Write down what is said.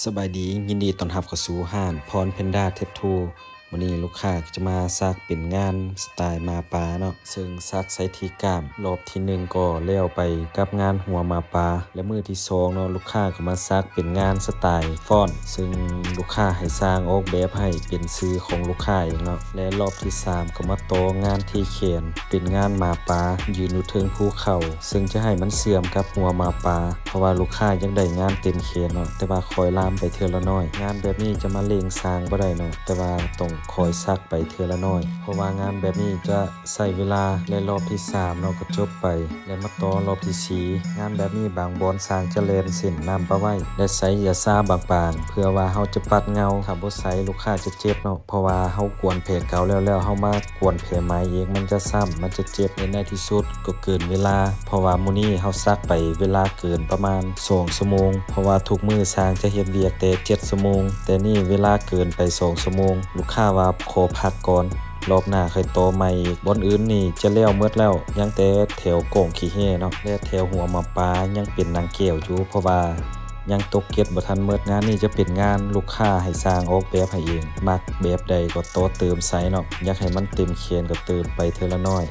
สบายดียินดีต้อนรับเข้าสู่ห้านพรเพนด้าเทปทูวันนี้ลูกค้าก็จะมาซักเป็นงานสไตล์มาปลาเนาะซึ่งซักใส่ที่กล้ามรอบที่1ก็แล้วไปกับงานหัวมาปลาและมือที่2เนาะลูกค้าก็มาซักเป็นงานสไตล์ฟ้อนซึ่งลูกค้าให้สร้างออกแบบให้เป็นชื่อของลูกค้าเองเนาะและรอบที่3ก็มาต่องานที่เขียนเป็นงานมาปลายืนอยู่เทิงภูเขาซึ่งจะให้มันเสื่อมกับหัวมาปลาเพราะว่าลูกค้ายังได้งานเต็มเขนเนาะแต่ว่าคอยลามไปเทื่อละน้อยงานแบบนี้จะมาเร่งสร้างบ่ได้เนาะแต่ว่าต้องคอยซักไปเทื่อละน้อยเพราะว่างานแบบนี้จะใช้เวลาและรอบที่3เนาะก็จบไปและมาต่อรอบที่4งานแบบนี้บางบอนสร้างจะแล่นเส้นน้ำปะไว้และใช้ยาซาบางๆเพื่อว่าเฮาจะปัดเงาถ้าบ่ใช้ลูกค้าจะเจ็บเนาะเพราะว่าเฮากวนแผลเก่าแล้วเฮามากวนแผลใหม่เองมันจะซ้ำมันจะเจ็บในที่สุดก็เกินเวลาเพราะว่ามื้อนี้เฮาซักไปเวลาเกินประมาณ2ชั่วโมงเพราะว่าทุกมื้อสร้างจะเฮ็ดเวียกแต่7ชั่วโมงแต่นี่เวลาเกินไป2ชั่วโมงลูกค้าว่าขอพักก่อนรอบหน้าค่อยต่อใหม่อีกบอนอื่นนี่จะแล้วหมดแล้วยังแต่แถวโก่งขี้แห่เนาะและแถวหัวมาปลายังเป็นนางแก้วอยู่เพราะว่ายังตกเก็ดบ่ทันหมดงานนี้จะเป็นงานลูกค้าให้สร้างออกแบบให้เองมักแบบใดก็ต่อเติมใส่เนาะอยากให้มันเต็มเขียนก็เติมไปเทื่อละน้อย